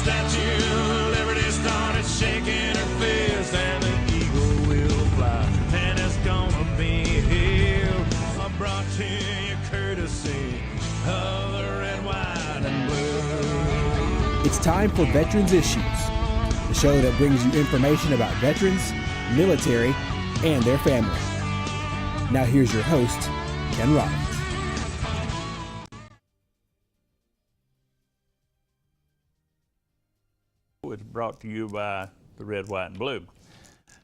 Statue of Liberty started shaking her fist, and the eagle will fly, and it's gonna be here. I brought to you courtesy of the red, white, and blue. It's time for Veterans Issues, the show that brings you information about veterans, military, and their families. Now here's your host, Ken Rollins. It's brought to you by the Red, White, and Blue.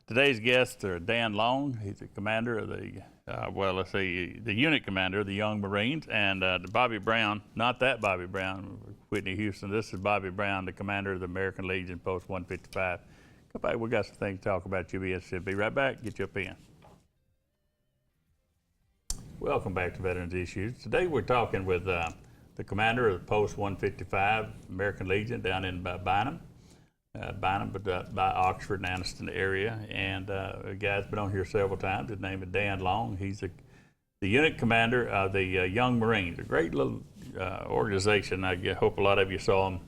Today's guests are Dan Long. He's the commander of the, the unit commander of the Young Marines, and Bobby Brown, not that Bobby Brown, Whitney Houston. This is Bobby Brown, the commander of the American Legion, Post 155. Come back, we got some things to talk about. You'll be interested. Be right back. Get you a pen. Welcome back to Veterans Issues. Today we're talking with the commander of Post 155, American Legion, down in Bynum. But by Oxford and Anniston area, and a guy's been on here several times. His name is Dan Long. He's the unit commander of the Young Marines, a great little organization. I hope a lot of you saw him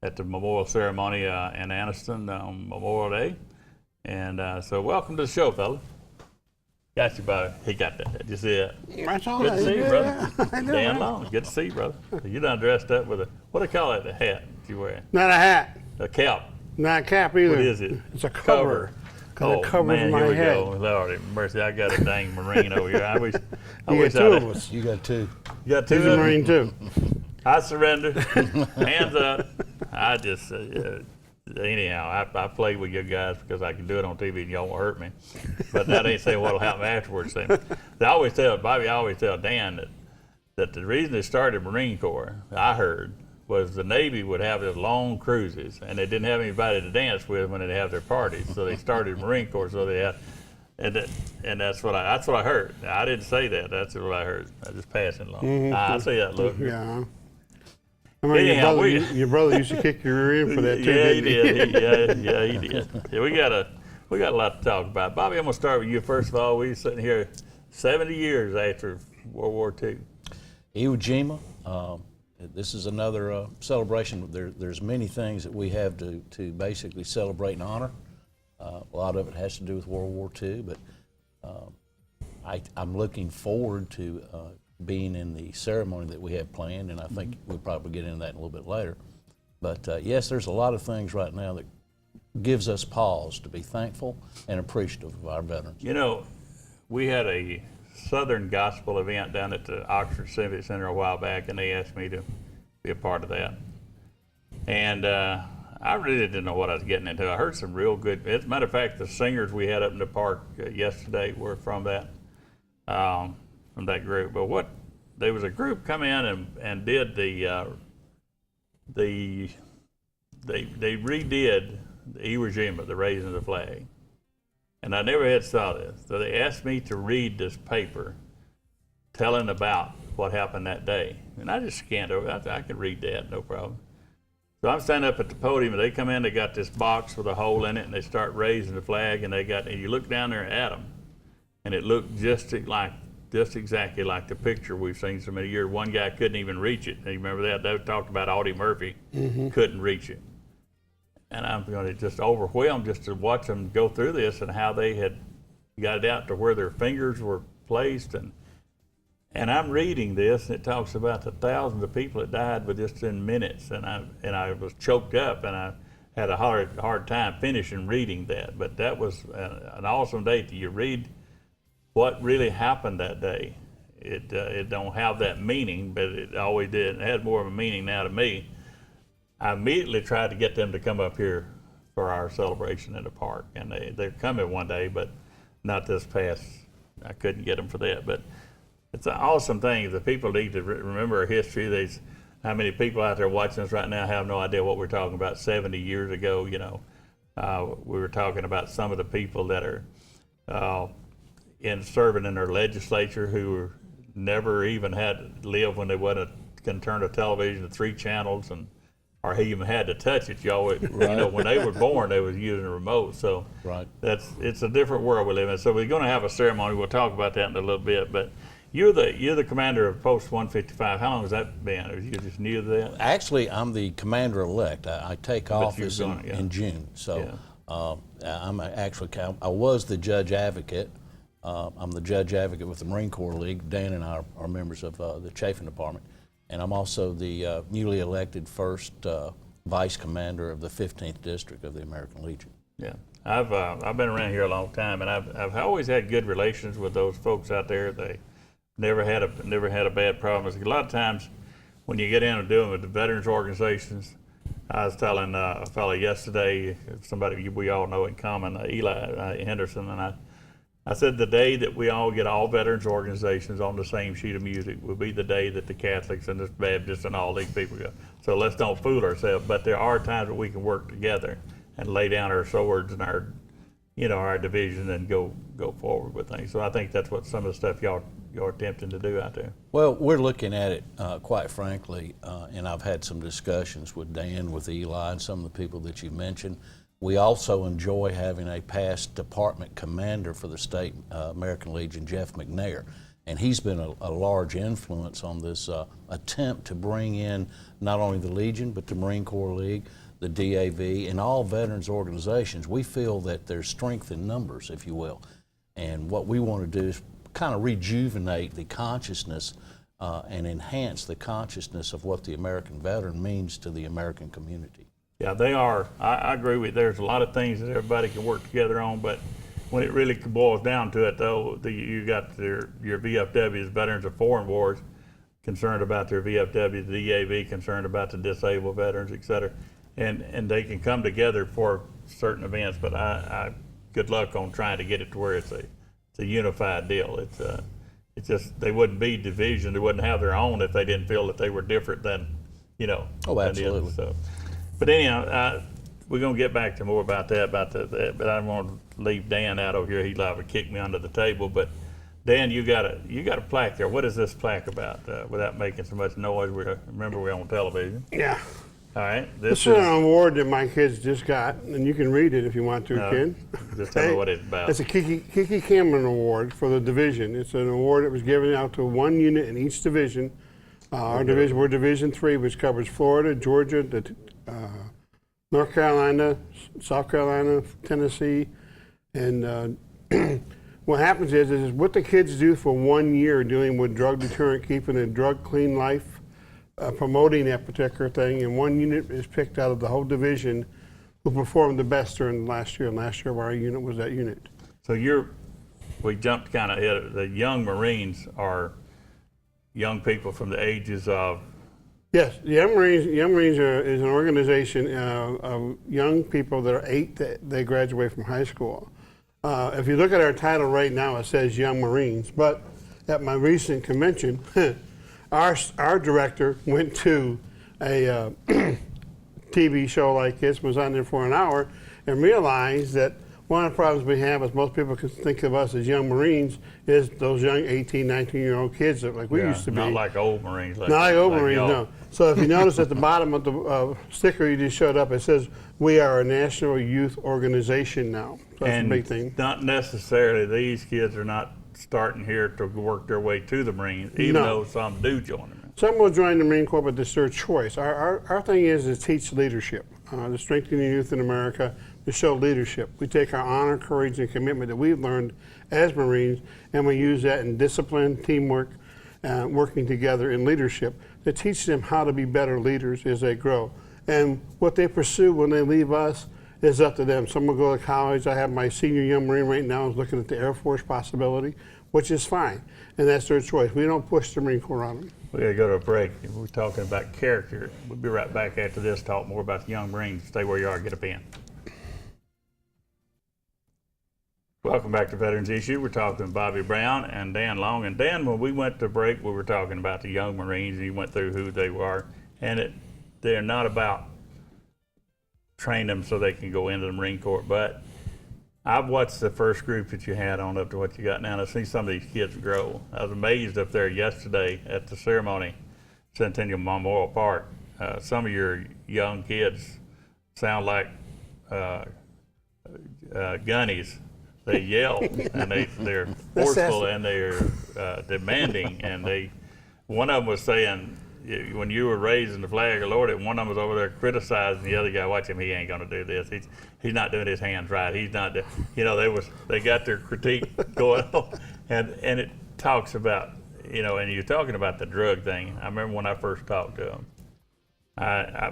at the memorial ceremony in Anniston on Memorial Day. And so welcome to the show, fella. Got you, Bobby. He got that. Did you see it? That's all Good right. to see you, brother. Yeah, Dan Long. Good to see you, brother. You done dressed up with what do you call it, the hat that you wear? Not a hat, A cap. not a cap either. What is it? It's a cover. Oh, It covers man, my here we head. go. Lord mercy, I got a dang Marine over here. I wish You I got two had of us. You got two. You got two He's of a them? Marine too. I surrender. Hands up. I just, anyhow, I play with you guys because I can do it on TV and y'all won't hurt me. But that ain't saying what'll happen afterwards. I always tell Bobby, I always tell Dan that the reason they started Marine Corps, I heard, was the Navy would have those long cruises and they didn't have anybody to dance with when they'd have their parties. So they started Marine Corps so they had, and that's what I heard. I didn't say that. That's what I heard. I just passing along. I see that look. Yeah. I mean, Anyhow, your brother used to kick your rear end for that too, Yeah, he didn't did. He did. Yeah, we got a lot to talk about. Bobby, I'm gonna start with you first of all. We're sitting here 70 years after World War II. Iwo Jima. This is another celebration. There's many things that we have to basically celebrate and honor. A lot of it has to do with World War II, but I'm looking forward to being in the ceremony that we have planned, and I think we'll probably get into that a little bit later. But yes, there's a lot of things right now that gives us pause to be thankful and appreciative of our veterans. You know, we had a Southern Gospel event down at the Oxford Civic Center a while back, and they asked me to be a part of that. And I really didn't know what I was getting into. I heard some real good, as a matter of fact, the singers we had up in the park yesterday were from that group. But there was a group come in and did they redid the Iwo Jima, the raising of the flag. And I never had saw this. So they asked me to read this paper telling about what happened that day. And I just scanned over. I could read that, no problem. So I'm standing up at the podium, and they come in, they got this box with a hole in it, and they start raising the flag, and you look down there at them, and it looked just exactly like the picture we've seen so many years. One guy couldn't even reach it. You remember that? They talked about Audie Murphy couldn't reach it. And I'm going to just overwhelmed just to watch them go through this and how they had got it out to where their fingers were placed. And I'm reading this, and it talks about the thousands of people that died just in minutes. And I was choked up, and I had a hard time finishing reading that. But that was an awesome day. You read what really happened that day. It don't have that meaning, but it always did. It had more of a meaning now to me. I immediately tried to get them to come up here for our celebration in the park, and they're coming one day, but not this past. I couldn't get them for that, but it's an awesome thing. The people need to remember our history. There's how many people out there watching us right now have no idea what we're talking about. 70 years ago, we were talking about some of the people that are serving in their legislature who never even had lived when they couldn't turn a television to 3 channels or he even had to touch it. When they were born, they was using a remote. So Right. it's a different world we live in. So we're going to have a ceremony. We'll talk about that in a little bit. But You're the commander of Post 155. How long has that been? Or you just new to that? Actually, I'm the commander-elect. I take office in June. So I was the judge advocate. I'm the judge advocate with the Marine Corps League. Dan and I are members of the Chafin Department. And I'm also the newly elected first vice commander of the 15th District of the American Legion. Yeah, I've been around here a long time, and I've always had good relations with those folks out there. They never had a bad problem. A lot of times, when you get in and dealing with the veterans organizations, I was telling a fellow yesterday, somebody we all know in common, Eli Henderson, and I said the day that we all get all veterans organizations on the same sheet of music will be the day that the Catholics and the Baptists and all these people go. So let's don't fool ourselves. But there are times that we can work together and lay down our swords and our division and go forward with things. So I think that's what some of the stuff y'all are attempting to do out there. Well, we're looking at it, quite frankly, and I've had some discussions with Dan, with Eli, and some of the people that you mentioned. We also enjoy having a past department commander for the state American Legion, Jeff McNair, and he's been a large influence on this attempt to bring in not only the Legion, but the Marine Corps League, the DAV, and all veterans organizations. We feel that there's strength in numbers, if you will, and what we want to do is kind of rejuvenate the consciousness and enhance the consciousness of what the American veteran means to the American community. Yeah, they are. I agree with you. There's a lot of things that everybody can work together on, but when it really boils down to it, though, you got your VFWs, Veterans of Foreign Wars, concerned about their VFW, the DAV concerned about the disabled veterans, et cetera, and they can come together for certain events. But I good luck on trying to get it to where it's a unified deal. It's just they wouldn't be division. They wouldn't have their own if they didn't feel that they were different than Oh, absolutely. Than the other. So. But anyhow, we're going to get back to more about that, but I don't want to leave Dan out over here. He'd like to kick me under the table. But Dan, you got a plaque there. What is this plaque about? Without making so much noise, remember we're on television. Yeah. All right. This is an award that my kids just got, and you can read it if you want to, kid. Just tell me what it's about. It's a Kiki Cameron Award for the division. It's an award that was given out to one unit in each division. Our division, we're Division 3, which covers Florida, Georgia, North Carolina, South Carolina, Tennessee, and what happens is what the kids do for 1 year dealing with drug deterrent, keeping a drug-clean life, promoting that particular thing, and one unit is picked out of the whole division who performed the best during the last year, and last year our unit was that unit. So we jumped kind of ahead. The young Marines are young people from the ages of. Yes, the Young Marines is an organization of young people that are 8 that they graduate from high school. If you look at our title right now, it says Young Marines, but at my recent convention, our director went to a TV show like this, was on there for an hour, and realized that one of the problems we have is most people can think of us as young Marines is those young 18, 19-year-old kids that like we used to be. Not like old Marines. Not like old Marines, no. So if you notice at the bottom of the sticker you just showed up, it says, we are a national youth organization now. So that's a big thing. Not necessarily, these kids are not starting here to work their way to the Marines, even though some do join them. Some will join the Marine Corps, but it's their choice. Our thing is to teach leadership, to strengthen the youth in America, to show leadership. We take our honor, courage, and commitment that we've learned as Marines, and we use that in discipline, teamwork, working together in leadership to teach them how to be better leaders as they grow. And what they pursue when they leave us is up to them. Some will go to college. I have my senior young Marine right now is looking at the Air Force possibility, which is fine, and that's their choice. We don't push the Marine Corps on them. We got to go to a break. We're talking about character. We'll be right back after this, talk more about the young Marines. Stay where you are, get a pen. Welcome back to Veterans Issue. We're talking to Bobby Brown and Dan Long. And Dan, when we went to break, we were talking about the young Marines, and you went through who they were. And they're not about training them so they can go into the Marine Corps, but I've watched the first group that you had on up to what you got now, and I've seen some of these kids grow. I was amazed up there yesterday at the ceremony, Centennial Memorial Park. Some of your young kids sound like gunnies. They yell, and they're forceful, and they're demanding, and one of them was saying, when you were raising the flag of Lord, one of them was over there criticizing the other guy. Watch him, he ain't gonna do this. He's not doing his hands right. He's not. They got their critique going on, and it talks about, and you're talking about the drug thing. I remember when I first talked to him.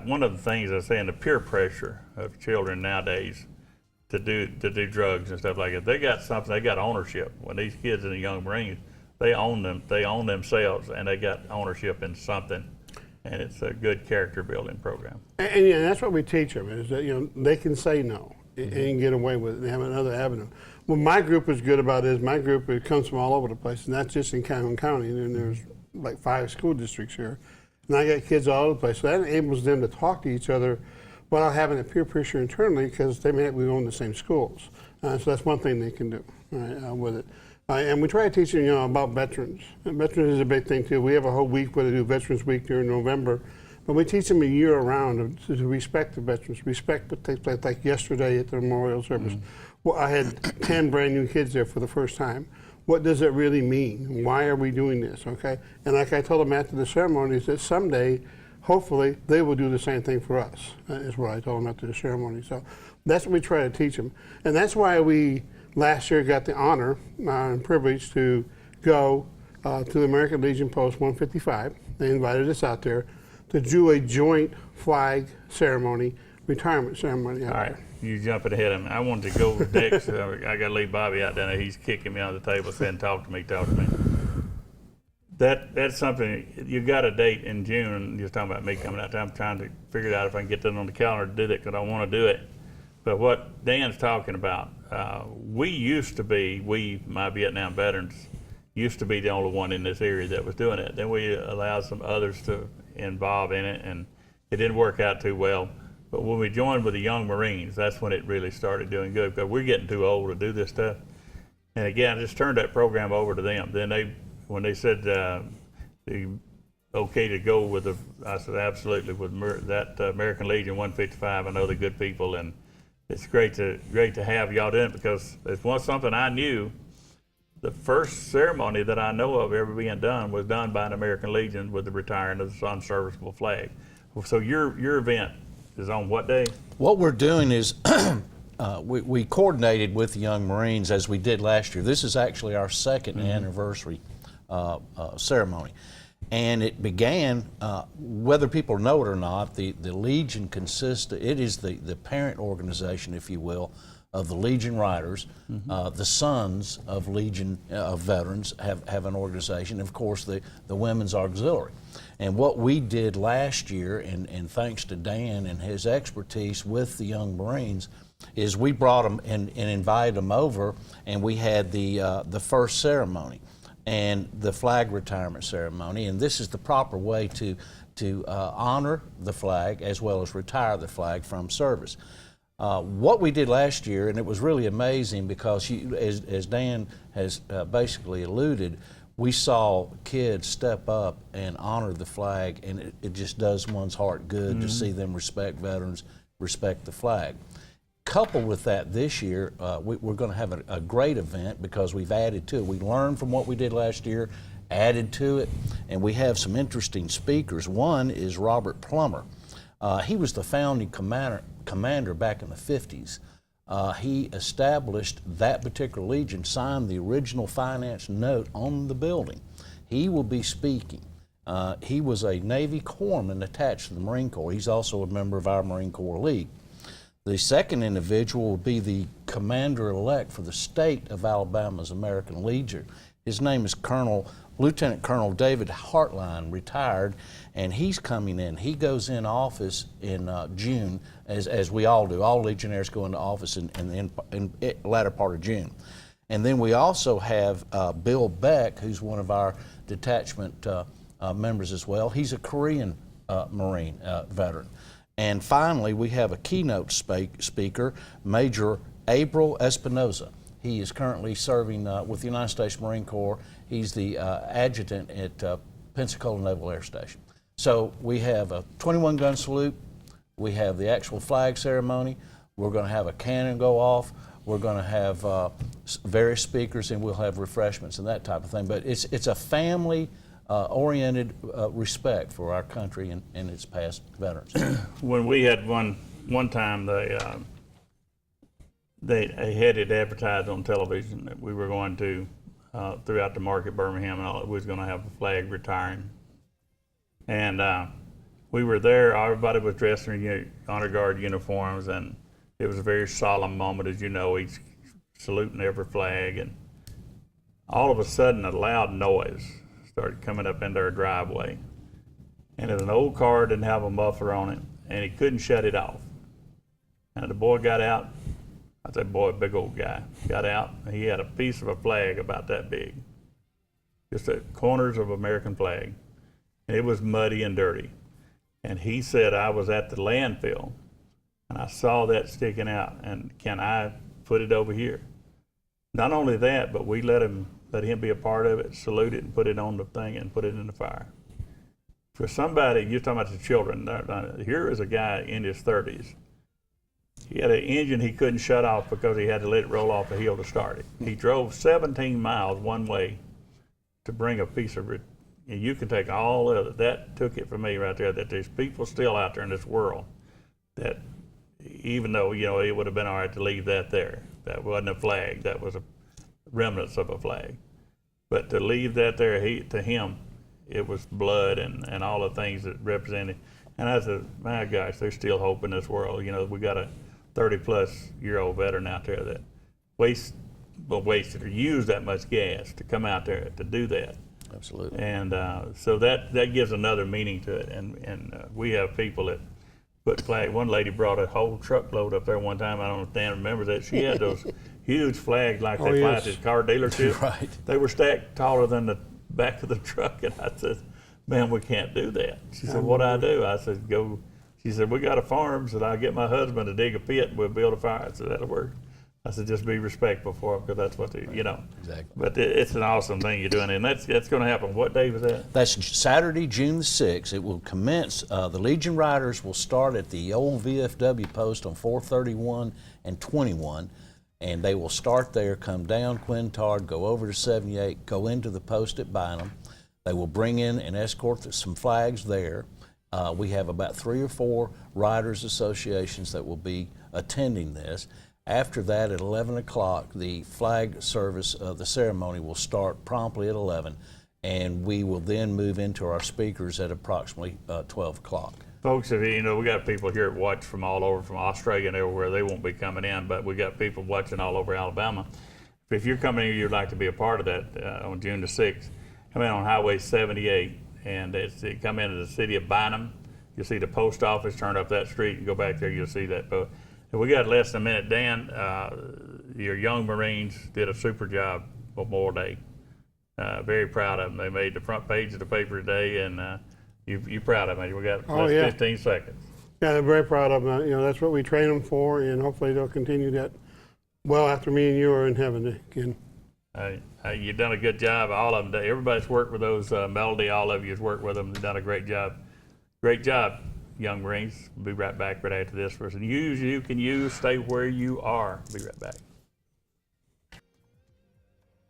One of the things I was saying, the peer pressure of children nowadays to do drugs and stuff like that. They got something. They got ownership. When these kids in the Young Marines, they own them. They own themselves, and they got ownership in something. And it's a good character building program. And that's what we teach them, is that they can say no and get away with it and have another avenue. What my group is good about is my group, it comes from all over the place, and that's just in Calhoun County. And there's like 5 school districts here, and I got kids all over the place. So that enables them to talk to each other without having a peer pressure internally, because we own the same schools. So that's one thing they can do with it. And we try to teach them, about veterans. And veterans is a big thing too. We have a whole week where they do Veterans Week during November, but we teach them a year around to respect the veterans, respect what takes place. Like yesterday at the memorial service, well, I had 10 brand new kids there for the first time. What does it really mean? Why are we doing this? Okay, and like I told them after the ceremony, is that someday, hopefully, they will do the same thing for us. Is what I told them after the ceremony. So that's what we try to teach them, and that's why we. Last year got the honor and privilege to go to the American Legion Post 155. They invited us out there to do a joint flag ceremony, retirement ceremony. All right, you jumping ahead of me. I wanted to go next. I got to leave Bobby out there. He's kicking me on the table saying, talk to me. That's something, you got a date in June. You're talking about me coming out there. I'm trying to figure it out if I can get that on the calendar to do that, because I want to do it. But what Dan's talking about, my Vietnam veterans, used to be the only one in this area that was doing it. Then we allowed some others to involve in it, and it didn't work out too well. But when we joined with the Young Marines, that's when it really started doing good, because we're getting too old to do this stuff. And again, I just turned that program over to them. Then when they said okay to go with I said absolutely with that American Legion 155. I know they're good people, and it's great to have y'all doing it, because it's something I knew. The first ceremony that I know of ever being done was done by an American Legion with the retiring of the unserviceable flag. So your event is on what day? What we're doing is we coordinated with the Young Marines as we did last year. This is actually our second anniversary ceremony. And it began, whether people know it or not, the Legion it is the parent organization, if you will, of the Legion Riders. The sons of Legion of veterans have an organization, and of course the Women's Auxiliary. And what we did last year, and thanks to Dan and his expertise with the Young Marines, is we brought them and invited them over, and we had the first ceremony and the flag retirement ceremony. And this is the proper way to honor the flag as well as retire the flag from service. What we did last year, and it was really amazing, because as Dan has basically alluded, we saw kids step up and honor the flag, and it just does one's heart good to see them respect veterans, respect the flag. Coupled with that, this year, we're going to have a great event, because we've added to it. We learned from what we did last year, added to it, and we have some interesting speakers. One is Robert Plummer. He was the founding commander back in the 50s. He established that particular Legion, signed the original finance note on the building. He will be speaking. He was a Navy corpsman attached to the Marine Corps. He's also a member of our Marine Corps League. The second individual will be the commander-elect for the state of Alabama's American Legion. His name is Lieutenant Colonel David Hartline, retired, and he's coming in. He goes in office in June, as we all do. All Legionnaires go into office in the latter part of June. And then we also have Bill Beck, who's one of our detachment members as well. He's a Korean Marine veteran. And finally, we have a keynote speaker, Major Abril Espinoza. He is currently serving with the United States Marine Corps. He's the adjutant at Pensacola Naval Air Station. So we have a 21-gun salute. We have the actual flag ceremony. We're going to have a cannon go off. We're going to have various speakers, and we'll have refreshments and that type of thing. But it's a family oriented respect for our country and its past veterans. When we had one time, they had it advertised on television that we were going to, throughout the market, Birmingham and all, we was going to have a flag retiring. And we were there, everybody was dressed in honor guard uniforms, and it was a very solemn moment, as you know, each saluting every flag. And all of a sudden, a loud noise started coming up into our driveway. And it was an old car, didn't have a muffler on it, and he couldn't shut it off. And the boy got out. I said, boy, big old guy, got out. And he had a piece of a flag about that big, just the corners of American flag. And it was muddy and dirty. And he said, I was at the landfill, and I saw that sticking out, and can I put it over here? Not only that, but we let him be a part of it, salute it, and put it on the thing, and put it in the fire. For somebody, you're talking about the children, here is a guy in his 30s. He had an engine he couldn't shut off because he had to let it roll off a hill to start it. He drove 17 miles one way to bring a piece of it. And you can take all of it. That took it for me right there, that there's people still out there in this world that, even though, it would have been all right to leave that there. That wasn't a flag. That was a remnants of a flag. But to leave that there, to him, it was blood and all the things that represented. And I said, my gosh, there's still hope in this world. We got a 30-plus-year-old veteran out there that wasted or used that much gas to come out there to do that. Absolutely. And so that gives another meaning to it. And we have people that put flag. One lady brought a whole truckload up there one time. I don't know if Dan remembers that. She had those huge flags like they fly at the car dealership. Right. They were stacked taller than the back of the truck. And I said, man, we can't do that. She said, what do I do? I said, go. She said, we got a farm. Said, I'll get my husband to dig a pit and we'll build a fire. I said, that'll work. I said, just be respectful for them, because that's what they, Exactly. But it's an awesome thing you're doing, and that's going to happen. What day was that? That's Saturday, June the 6th. It will commence, the Legion Riders will start at the old VFW post on 431 and 21, and they will start there, come down Quintard, go over to 78, go into the post at Bynum. They will bring in and escort some flags there. We have about 3 or 4 riders associations that will be attending this. After that, at 11 o'clock, the flag service, the ceremony will start promptly at 11, and we will then move into our speakers at approximately 12 o'clock. Folks, if we got people here that watch from all over, from Australia and everywhere. They won't be coming in, but we got people watching all over Alabama. If you're coming here, you'd like to be a part of that on June the 6th, come in on Highway 78, and come into the city of Bynum. You'll see the post office, turn up that street, and go back there, you'll see that. We got less than a minute. Dan, your young Marines did a super job Memorial Day. Very proud of them. They made the front page of the paper today, and you proud of them. We got 15 seconds. Yeah, they're very proud of them. That's what we train them for, and hopefully they'll continue that well after me and you are in heaven again. You've done a good job. All of them. Everybody's worked with those Melody. All of you has worked with them. They've done a great job. Great job, young Marines. We'll be right back right after this. For some use you can use, stay where you are. Be right back.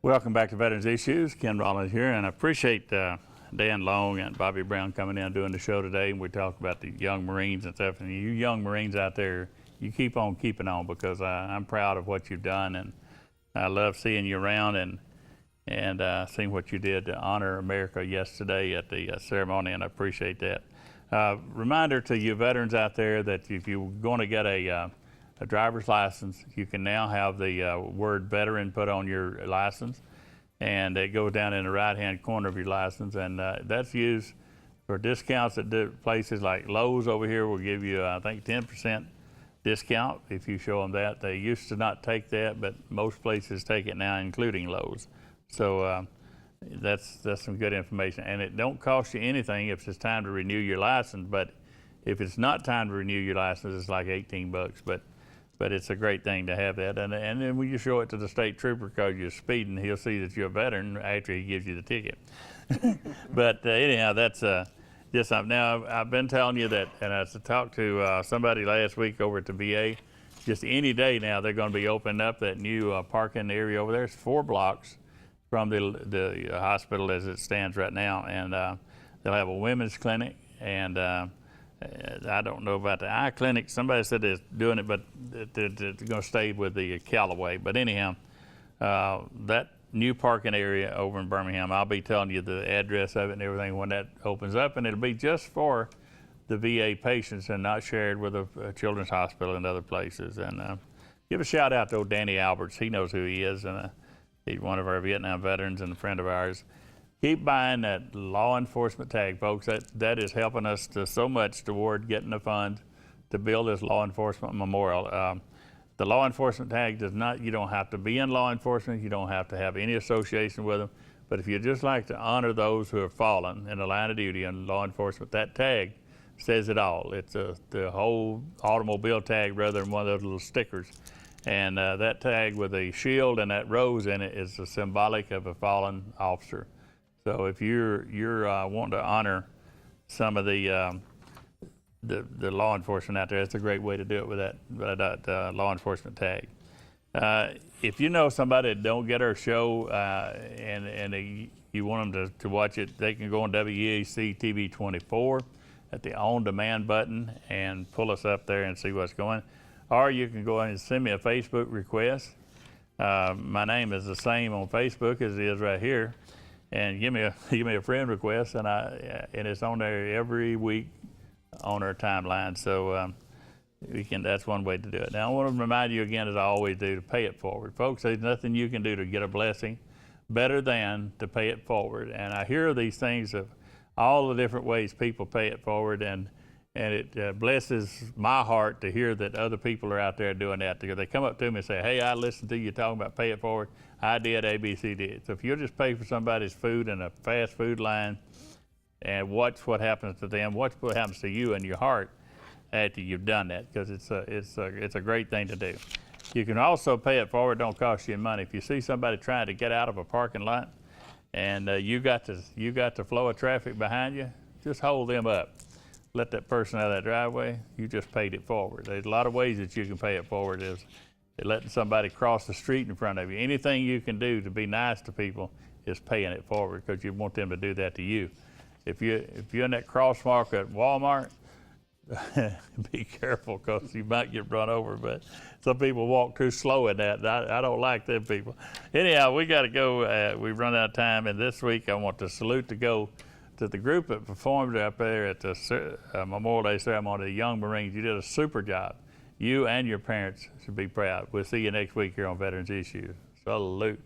Welcome back to Veterans Issues. Ken Rollins here, and I appreciate Dan Long and Bobby Brown coming in and doing the show today. And we talk about the young Marines and stuff. And you young Marines out there, you keep on keeping on, because I'm proud of what you've done, and I love seeing you around and seeing what you did to honor America yesterday at the ceremony, and I appreciate that. Reminder to you veterans out there that if you're going to get a driver's license, you can now have the word veteran put on your license, and it goes down in the right-hand corner of your license, and that's used for discounts at places like Lowe's over here will give you, I think, 10% discount if you show them that. They used to not take that, but most places take it now, including Lowe's. So that's some good information, and it don't cost you anything if it's time to renew your license. But if it's not time to renew your license, it's like $18. But it's a great thing to have that, and then when you show it to the state trooper because you're speeding, he'll see that you're a veteran after he gives you the ticket. But anyhow, that's just something. Now I've been telling you that, and I talked to somebody last week over at the VA, just any day now they're going to be opening up that new parking area over there. It's 4 blocks from the hospital as it stands right now, and they'll have a women's clinic, and I don't know about the eye clinic. Somebody said they're doing it, but they're going to stay with the Callaway. But anyhow, that new parking area over in Birmingham, I'll be telling you the address of it and everything when that opens up, and it'll be just for the VA patients and not shared with a Children's Hospital and other places. And give a shout out to old Danny Alberts. He knows who he is, and he's one of our Vietnam veterans and a friend of ours. Keep buying that law enforcement tag, folks. That is helping us so much toward getting the funds to build this law enforcement memorial. The law enforcement tag does not, you don't have to be in law enforcement, you don't have to have any association with them, but if you just like to honor those who have fallen in the line of duty in law enforcement, that tag says it all. It's the whole automobile tag rather than one of those little stickers. And that tag with a shield and that rose in it is symbolic of a fallen officer. So if you're wanting to honor some of the law enforcement out there, that's a great way to do it with that law enforcement tag. If you know somebody that don't get our show and you want them to watch it, they can go on WEAC TV 24 at the on-demand button and pull us up there and see what's going. Or you can go ahead and send me a Facebook request. My name is the same on Facebook as it is right here, and give me a friend request, and it's on there every week on our timeline. So that's one way to do it. Now I want to remind you again, as I always do, to pay it forward, folks. There's nothing you can do to get a blessing better than to pay it forward. And I hear these things of all the different ways people pay it forward, and it blesses my heart to hear that other people are out there doing that. They come up to me and say, hey, I listened to you talking about pay it forward. I did, ABC did. So if you'll just pay for somebody's food in a fast food line and watch what happens to them, watch what happens to you and your heart after you've done that, because it's a great thing to do. You can also pay it forward, don't cost you money. If you see somebody trying to get out of a parking lot and you got the flow of traffic behind you, just hold them up. Let that person out of that driveway, you just paid it forward. There's a lot of ways that you can pay it forward. Is letting somebody cross the street in front of you. Anything you can do to be nice to people is paying it forward, because you want them to do that to you. If you're in that cross mark at Walmart, be careful, because you might get run over. But some people walk too slow in that. I don't like them people. Anyhow, we got to go. We've run out of time, and this week I want to salute to the group that performed up there at the Memorial Day ceremony, the Young Marines. You did a super job. You and your parents should be proud. We'll see you next week here on Veterans Issues. Salute.